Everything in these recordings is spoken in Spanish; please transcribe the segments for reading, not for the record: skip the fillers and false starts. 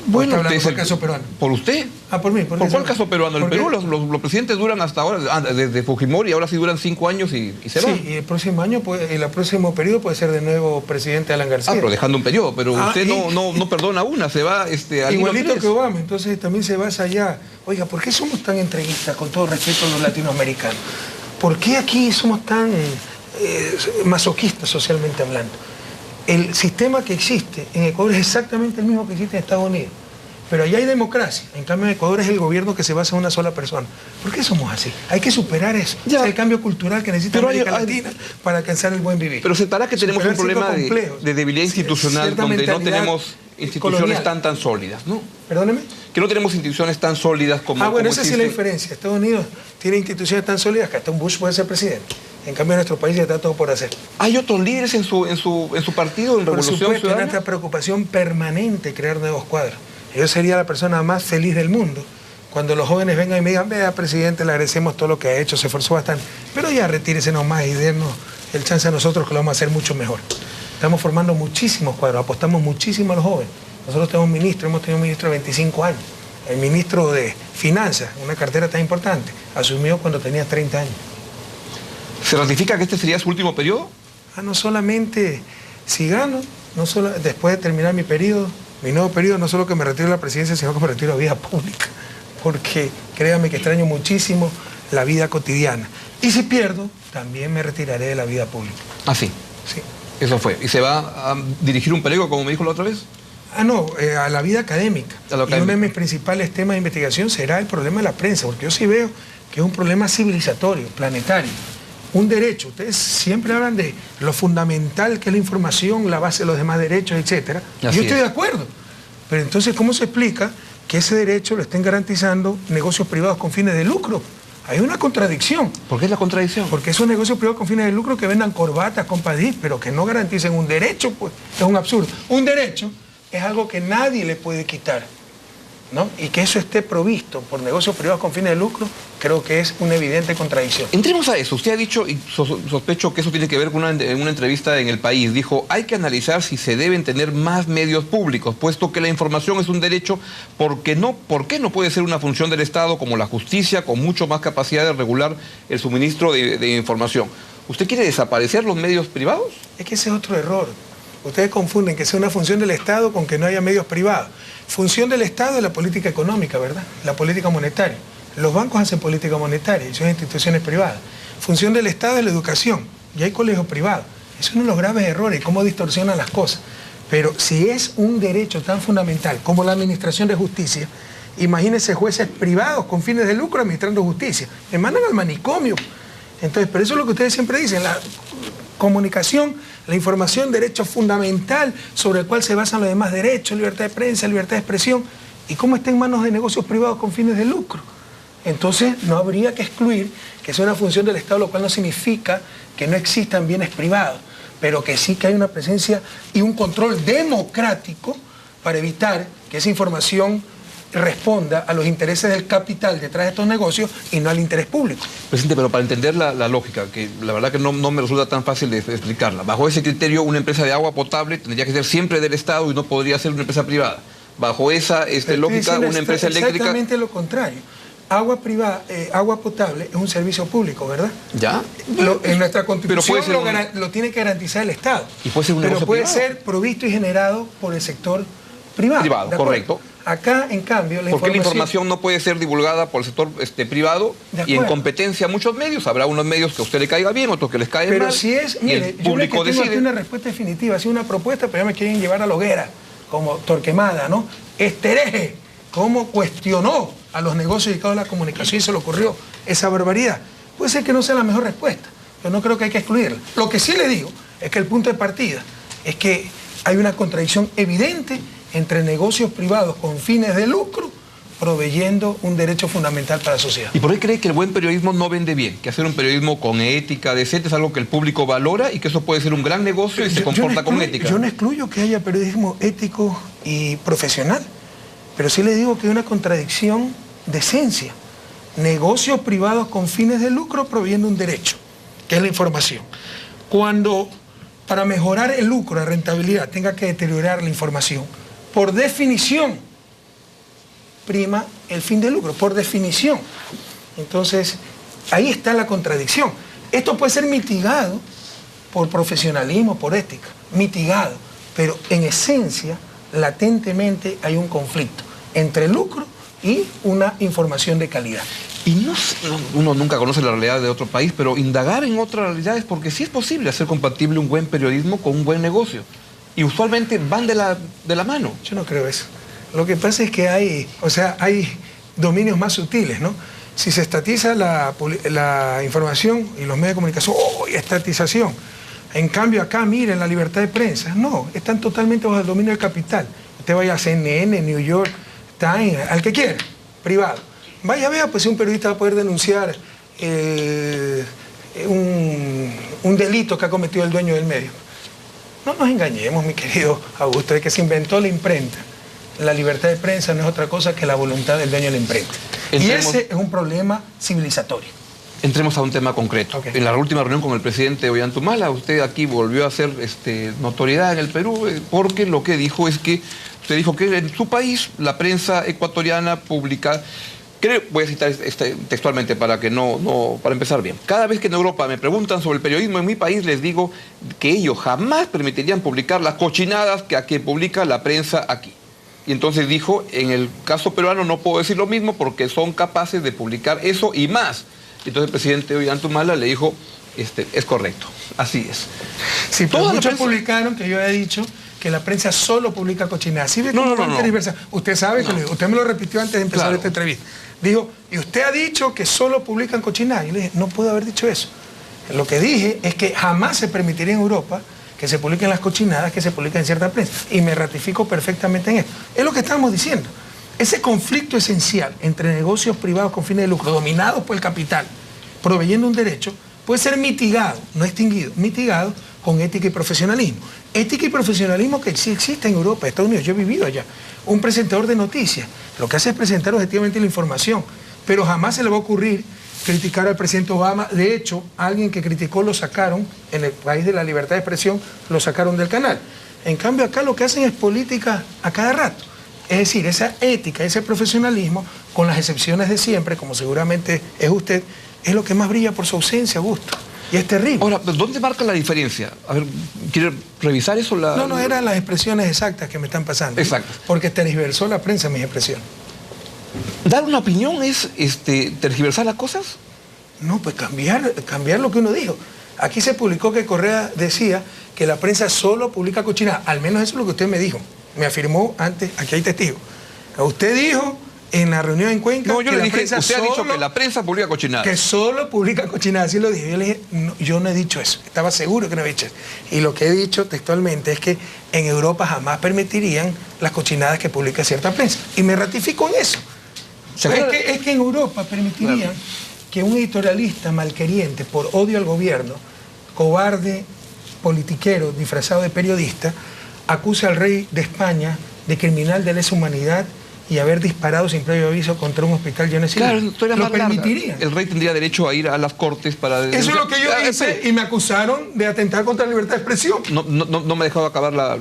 Bueno, usted es el caso peruano. ¿Por usted? Ah, por mí. ¿Por cuál caso peruano? El Perú, los presidentes duran hasta ahora, desde Fujimori, ahora sí duran 5 años y se van. Sí, y el próximo año, el próximo periodo puede ser de nuevo presidente Alan García. Ah, pero dejando un periodo, pero usted no perdona una, se va al igualito que Obama, entonces también se basa allá. Oiga, ¿por qué somos tan entreguistas, con todo respeto a los latinoamericanos? ¿Por qué aquí somos tan masoquistas socialmente hablando? El sistema que existe en Ecuador es exactamente el mismo que existe en Estados Unidos. Pero allá hay democracia. En cambio, en Ecuador es el gobierno que se basa en una sola persona. ¿Por qué somos así? Hay que superar eso. Es el cambio cultural que necesita América Latina para alcanzar el buen vivir. Pero aceptará que tenemos un problema de debilidad institucional donde no tenemos instituciones tan sólidas, ¿no? Perdóneme. Que no tenemos instituciones tan sólidas como... bueno, esa sí es la diferencia. Estados Unidos tiene instituciones tan sólidas que hasta un Bush puede ser presidente. En cambio, en nuestro país está todo por hacer. ¿Hay otros líderes en su partido, en Revolución Ciudadana? Por supuesto, nuestra preocupación permanente crear nuevos cuadros. Yo sería la persona más feliz del mundo cuando los jóvenes vengan y me digan, vea, presidente, le agradecemos todo lo que ha hecho, se esforzó bastante, pero ya retírese nomás y dennos el chance a nosotros que lo vamos a hacer mucho mejor. Estamos formando muchísimos cuadros, apostamos muchísimo a los jóvenes. Nosotros tenemos un ministro, hemos tenido un ministro de 25 años. El ministro de Finanzas, una cartera tan importante, asumió cuando tenía 30 años. ¿Se ratifica que este sería su último periodo? No solamente si gano, después de terminar mi nuevo periodo, no solo que me retiro de la presidencia, sino que me retiro de la vida pública. Porque créame que extraño muchísimo la vida cotidiana. Y si pierdo, también me retiraré de la vida pública. ¿Ah, sí? Sí. Eso fue. ¿Y se va a dirigir un periódico, como me dijo la otra vez? No, a la vida académica. Y uno de mis principales temas de investigación será el problema de la prensa, porque yo sí veo que es un problema civilizatorio, planetario. Un derecho, ustedes siempre hablan de lo fundamental que es la información, la base de los demás derechos, etc. Yo estoy de acuerdo, pero entonces, ¿cómo se explica que ese derecho lo estén garantizando negocios privados con fines de lucro? Hay una contradicción. ¿Por qué es la contradicción? Porque esos negocios privados con fines de lucro que vendan corbatas, compadís, pero que no garanticen un derecho, pues es un absurdo. Un derecho es algo que nadie le puede quitar, ¿no? Y que eso esté provisto por negocios privados con fines de lucro, creo que es una evidente contradicción. Entremos a eso. Usted ha dicho, y sospecho que eso tiene que ver con una entrevista en El País, dijo, hay que analizar si se deben tener más medios públicos, puesto que la información es un derecho, ¿por qué no puede ser una función del Estado como la justicia, con mucho más capacidad de regular el suministro de información? ¿Usted quiere desaparecer los medios privados? Es que ese es otro error. Ustedes confunden que sea una función del Estado con que no haya medios privados. Función del Estado es la política económica, ¿verdad? La política monetaria. Los bancos hacen política monetaria y son instituciones privadas. Función del Estado es la educación y hay colegios privados. Eso es uno de los graves errores, cómo distorsionan las cosas. Pero si es un derecho tan fundamental como la administración de justicia, imagínense jueces privados con fines de lucro administrando justicia. Me mandan al manicomio. Entonces, pero eso es lo que ustedes siempre dicen, la comunicación, la información, derecho fundamental sobre el cual se basan los demás derechos, libertad de prensa, libertad de expresión, y cómo está en manos de negocios privados con fines de lucro. Entonces no habría que excluir que sea una función del Estado, lo cual no significa que no existan bienes privados, pero que sí que hay una presencia y un control democrático para evitar que esa información responda a los intereses del capital detrás de estos negocios y no al interés público. Presidente, pero para entender la lógica, que la verdad que no me resulta tan fácil de explicarla, bajo ese criterio una empresa de agua potable tendría que ser siempre del Estado y no podría ser una empresa privada. Bajo esa lógica, una empresa eléctrica... Exactamente lo contrario. Agua privada, agua potable es un servicio público, ¿verdad? ¿Ya? En nuestra Constitución lo tiene que garantizar el Estado. ¿Y puede ser un negocio privado? Pero puede ser provisto y generado por el sector privado. Privado, correcto. Acá, en cambio, ¿Por qué la información no puede ser divulgada por el sector privado y en competencia a muchos medios? Habrá unos medios que a usted le caiga bien, otros que les caigan mal. Pero si es, mire, yo le tengo aquí una respuesta definitiva, ha sido una propuesta, pero ya me quieren llevar a la hoguera, como Torquemada, ¿no? Este hereje, cómo cuestionó a los negocios dedicados a la comunicación y se le ocurrió esa barbaridad. Puede ser que no sea la mejor respuesta, pero no creo que hay que excluirla. Lo que sí le digo es que el punto de partida es que hay una contradicción evidente entre negocios privados con fines de lucro proveyendo un derecho fundamental para la sociedad. ¿Y por qué cree que el buen periodismo no vende bien? Que hacer un periodismo con ética, decente, es algo que el público valora y que eso puede ser un gran negocio y se comporta con ética. Yo no excluyo que haya periodismo ético y profesional, pero sí le digo que hay una contradicción de esencia. Negocios privados con fines de lucro proveyendo un derecho, que es la información. Cuando para mejorar el lucro, la rentabilidad, tenga que deteriorar la información, por definición, prima el fin de lucro, por definición. Entonces, ahí está la contradicción. Esto puede ser mitigado por profesionalismo, por ética, mitigado, pero en esencia, latentemente hay un conflicto entre lucro y una información de calidad. Y uno nunca conoce la realidad de otro país, pero indagar en otras realidades, porque sí es posible hacer compatible un buen periodismo con un buen negocio. Y usualmente van de la mano. Yo no creo eso. Lo que pasa es que hay dominios más sutiles, ¿no? Si se estatiza la información y los medios de comunicación, ¡oh, estatización! En cambio acá, miren, la libertad de prensa. No, están totalmente bajo el dominio del capital. Usted vaya a CNN, New York Times, al que quiera, privado. Vaya, vea, pues si un periodista va a poder denunciar un delito que ha cometido el dueño del medio. No nos engañemos, mi querido Augusto, de que se inventó la imprenta. La libertad de prensa no es otra cosa que la voluntad del dueño de la imprenta. Y ese es un problema civilizatorio. Entremos a un tema concreto. Okay. En la última reunión con el presidente Ollanta, usted aquí volvió a hacer notoriedad en el Perú, porque lo que dijo es que, usted dijo que en su país la prensa ecuatoriana publica, voy a citar textualmente para empezar bien. Cada vez que en Europa me preguntan sobre el periodismo en mi país, les digo que ellos jamás permitirían publicar las cochinadas que publica la prensa aquí. Y entonces dijo, en el caso peruano no puedo decir lo mismo porque son capaces de publicar eso y más. Entonces el presidente Ollanta le dijo, es correcto, así es. Sí, pero muchos publicaron que yo he dicho que la prensa solo publica cochinadas. ¿Sí ve cómo Usted sabe que usted me lo repitió antes de empezar esta entrevista. Dijo, y usted ha dicho que solo publican cochinadas. Y le dije, no puedo haber dicho eso. Lo que dije es que jamás se permitiría en Europa que se publiquen las cochinadas que se publican en cierta prensa. Y me ratifico perfectamente en esto. Es lo que estamos diciendo. Ese conflicto esencial entre negocios privados con fines de lucro, dominados por el capital, proveyendo un derecho, puede ser mitigado, no extinguido, mitigado con ética y profesionalismo. Ética y profesionalismo que sí existe en Europa, Estados Unidos, yo he vivido allá. Un presentador de noticias, lo que hace es presentar objetivamente la información, pero jamás se le va a ocurrir criticar al presidente Obama. De hecho, alguien que criticó lo sacaron, en el país de la libertad de expresión, lo sacaron del canal. En cambio, acá lo que hacen es política a cada rato. Es decir, esa ética, ese profesionalismo, con las excepciones de siempre, como seguramente es usted, es lo que más brilla por su ausencia, Augusto. Y es terrible. Ahora, ¿dónde marca la diferencia? A ver, ¿quiere revisar eso? No, eran las expresiones exactas que me están pasando. Exacto. Porque tergiversó la prensa mis expresiones. ¿Dar una opinión es tergiversar las cosas? No, pues cambiar lo que uno dijo. Aquí se publicó que Correa decía que la prensa solo publica cochinadas. Al menos eso es lo que usted me dijo. Me afirmó antes, aquí hay testigos. Usted dijo en la reunión en Cuenca... No, yo le dije, usted ha dicho que la prensa publica cochinadas. Que solo publica cochinadas, así lo dije. Yo le dije, no, yo no he dicho eso. Estaba seguro que no he dicho eso. Y lo que he dicho textualmente es que en Europa jamás permitirían las cochinadas que publica cierta prensa. Y me ratifico en eso. Es que en Europa permitirían que un editorialista malqueriente por odio al gobierno, cobarde, politiquero, disfrazado de periodista, acuse al rey de España de criminal de lesa humanidad y haber disparado sin previo aviso contra un hospital lleno de civiles. Claro, lo permitiría. El rey tendría derecho a ir a las cortes para... Eso es lo que yo hice y me acusaron de atentar contra la libertad de expresión. No me he dejado acabar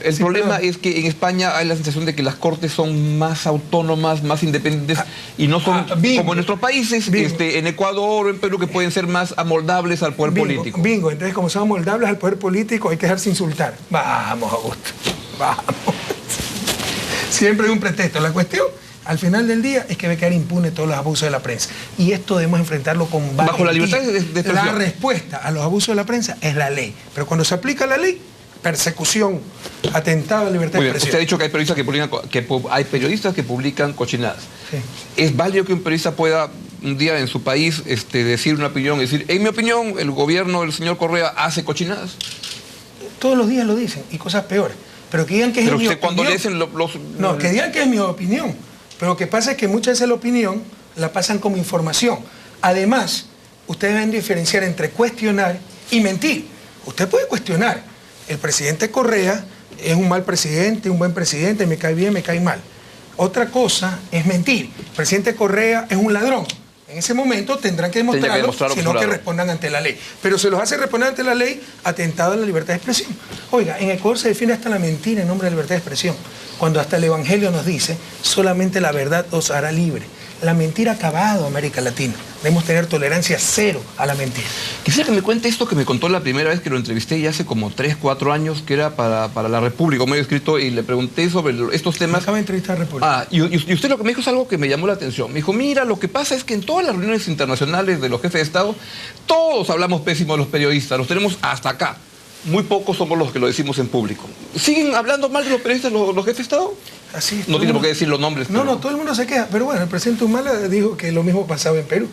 el problema es que en España hay la sensación de que las cortes son más autónomas, más independientes y no son como en nuestros países, en Ecuador o en Perú, que pueden ser más amoldables al poder político. Bingo, entonces como son amoldables al poder político hay que dejarse insultar. Vamos, Augusto, vamos. Siempre hay un pretexto. La cuestión, al final del día, es que va a quedar impune todos los abusos de la prensa. Y esto debemos enfrentarlo con valentía. Bajo la libertad de expresión. La respuesta a los abusos de la prensa es la ley. Pero cuando se aplica la ley, persecución, atentado a la libertad de expresión. Usted ha dicho que hay periodistas que publican cochinadas. Sí. ¿Es válido que un periodista pueda un día en su país decir una opinión y decir, en mi opinión, el gobierno del señor Correa hace cochinadas? Todos los días lo dicen, y cosas peores. Pero que digan que es mi opinión. Cuando le dicen No, que digan que es mi opinión. Pero lo que pasa es que muchas veces la opinión la pasan como información. Además, ustedes deben diferenciar entre cuestionar y mentir. Usted puede cuestionar. El presidente Correa es un mal presidente, un buen presidente, me cae bien, me cae mal. Otra cosa es mentir. El presidente Correa es un ladrón. En ese momento tendrán que demostrarlo, sino que respondan ante la ley. Pero se los hace responder ante la ley, atentado a la libertad de expresión. Oiga, en Ecuador se defiende hasta la mentira en nombre de la libertad de expresión. cuando hasta el Evangelio nos dice, solamente la verdad os hará libre. La mentira ha acabado en América Latina. Debemos tener tolerancia cero a la mentira. Quisiera que me cuente esto que me contó la primera vez que lo entrevisté, ya hace como 3, 4 años, que era para La República, un medio escrito, y le pregunté sobre estos temas. Me acaba de entrevistar a República. Y usted lo que me dijo es algo que me llamó la atención. Me dijo, mira, lo que pasa es que en todas las reuniones internacionales de los jefes de Estado, todos hablamos pésimo de los periodistas, los tenemos hasta acá. Muy pocos somos los que lo decimos en público. ¿Siguen hablando mal de los periodistas los jefes de Estado? Así es, no tiene por qué decir los nombres. No, todo el mundo se queja. Pero bueno, el presidente Humala dijo que lo mismo pasaba en Perú.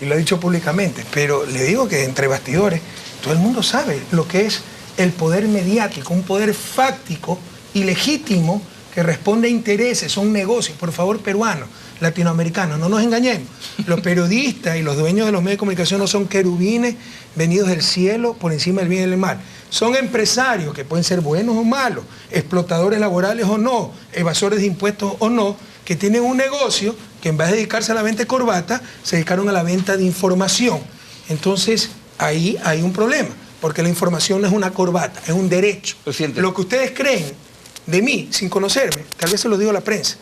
Y lo ha dicho públicamente. Pero le digo que entre bastidores, todo el mundo sabe lo que es el poder mediático, un poder fáctico y legítimo que responde a intereses, son negocios. Por favor, peruanos, latinoamericanos, no nos engañemos. Los periodistas y los dueños de los medios de comunicación no son querubines venidos del cielo por encima del bien y del mal. Son empresarios que pueden ser buenos o malos, explotadores laborales o no, evasores de impuestos o no, que tienen un negocio que en vez de dedicarse a la venta de corbata, se dedicaron a la venta de información. Entonces, ahí hay un problema, porque la información no es una corbata, es un derecho. Presidente. Lo que ustedes creen de mí, sin conocerme, tal vez se lo digo a la prensa.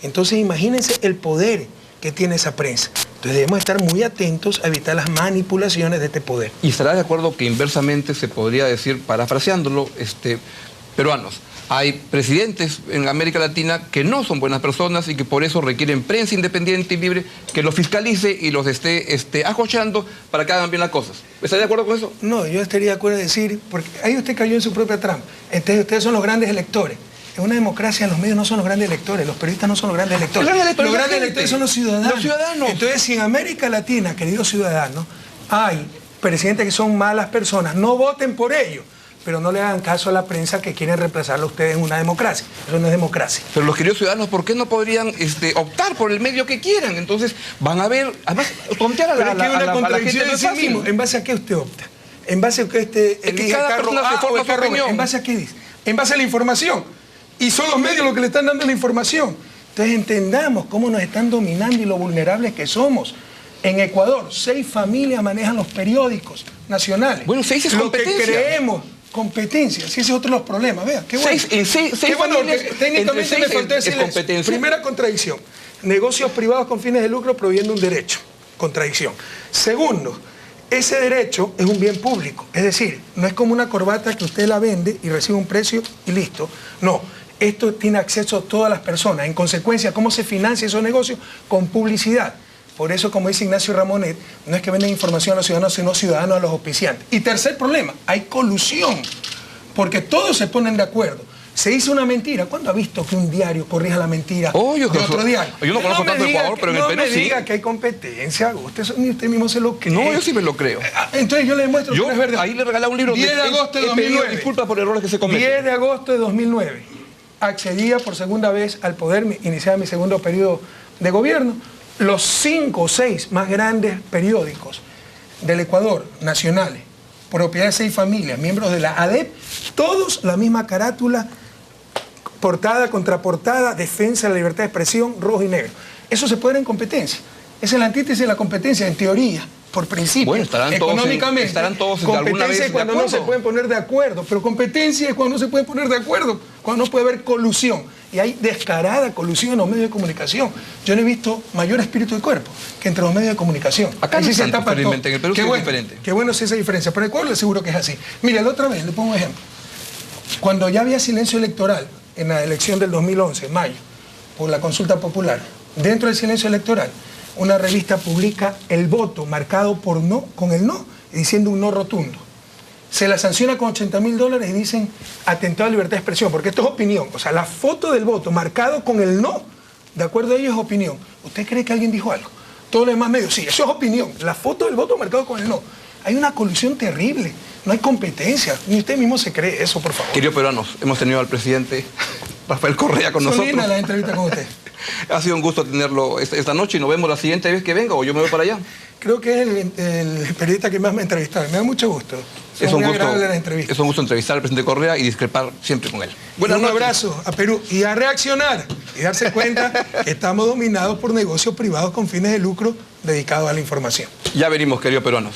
Entonces, imagínense el poder que tiene esa prensa. Entonces debemos estar muy atentos a evitar las manipulaciones de este poder. ¿Y estará de acuerdo que inversamente se podría decir, parafraseándolo, peruanos, hay presidentes en América Latina que no son buenas personas y que por eso requieren prensa independiente y libre que los fiscalice y los esté ajochando para que hagan bien las cosas? ¿Estaría de acuerdo con eso? No, yo estaría de acuerdo en decir, porque ahí usted cayó en su propia trampa. Entonces ustedes son los grandes electores. En una democracia los medios no son los grandes electores, los periodistas no son los grandes electores. Los grandes electores son los ciudadanos. Los ciudadanos. Entonces, si en América Latina, queridos ciudadanos, hay presidentes que son malas personas, no voten por ellos, pero no le hagan caso a la prensa que quieren reemplazarlo a ustedes en una democracia. Eso no es democracia. Pero los queridos ciudadanos, ¿por qué no podrían optar por el medio que quieran? Entonces van a ver, además, tontear a la contradicción gente. en sí mismo. ¿En base a qué usted opta? ¿En base a que usted elige cada carro persona A se forma o su carro B? opinión. ¿En base a qué dice? En base a la información. Y son los medios los que le están dando la información. Entonces entendamos cómo nos están dominando y lo vulnerables que somos. En Ecuador, 6 familias manejan los periódicos nacionales. Bueno, 6 es lo competencia. Que creemos, competencia. Si ese es otro de los problemas. Vea, qué bueno. Seis qué bueno, familias, que técnicamente me faltó es decirles. competencia. Primera contradicción. Negocios privados con fines de lucro prohibiendo un derecho. Contradicción. Segundo, ese derecho es un bien público. Es decir, no es como una corbata que usted la vende y recibe un precio y listo. No. Esto tiene acceso a todas las personas. En consecuencia, ¿cómo se financia esos negocios? Con publicidad. Por eso, como dice Ignacio Ramonet, no es que venden información a los ciudadanos, sino ciudadanos a los auspiciantes. Y tercer problema, hay colusión, porque todos se ponen de acuerdo. Se dice una mentira. ¿Cuándo ha visto que un diario corrija la mentira de otro diario? Yo no conozco tanto Ecuador, pero en el Perú sí. No me diga que hay competencia, ni usted mismo se lo cree. No, yo sí me lo creo. Entonces yo le demuestro que no es verdad. Ahí le regalé un libro 10 de agosto de 2009. Disculpa por errores que se cometen. 10 de agosto de 2009. Accedía por segunda vez al poder, iniciaba mi segundo periodo de gobierno. Los 5 o 6 más grandes periódicos del Ecuador, nacionales, propiedad de 6 familias, miembros de la ADEP, todos la misma carátula, portada, contraportada, defensa de la libertad de expresión, rojo y negro. Eso se puede dar en competencia. Esa es la antítesis de la competencia, en teoría, por principio. Bueno, económicamente. Estarán todos competencia alguna vez es cuando de no acuerdo. se pueden poner de acuerdo, pero competencia es cuando no se pueden poner de acuerdo, cuando no puede haber colusión. Y hay descarada colusión en los medios de comunicación. Yo no he visto mayor espíritu de cuerpo que entre los medios de comunicación. Acá no sí es tanto, felizmente, en el Perú sí es diferente. Qué bueno es esa diferencia, pero en Ecuador le aseguro que es así. Mira, la otra vez, le pongo un ejemplo. Cuando ya había silencio electoral en la elección del 2011, en mayo, por la consulta popular, dentro del silencio electoral, una revista publica el voto marcado por no, con el no, y diciendo un no rotundo. Se la sanciona con $80.000 y dicen atentado a la libertad de expresión, porque esto es opinión. O sea, la foto del voto marcado con el no, de acuerdo a ellos, es opinión. ¿Usted cree que alguien dijo algo? Todos los demás medios, sí, eso es opinión. La foto del voto marcado con el no. Hay una colusión terrible, no hay competencia. Ni usted mismo se cree eso, por favor. Queridos peruanos, hemos tenido al presidente Rafael Correa con nosotros. Linda la entrevista con usted. Ha sido un gusto tenerlo esta noche y nos vemos la siguiente vez que venga o yo me voy para allá. Creo que es el periodista que más me ha entrevistado. Me da mucho gusto. Es un gusto entrevistar al presidente Correa y discrepar siempre con él. Bueno, un abrazo a Perú y a reaccionar y darse cuenta que estamos dominados por negocios privados con fines de lucro dedicados a la información. Ya venimos, queridos peruanos.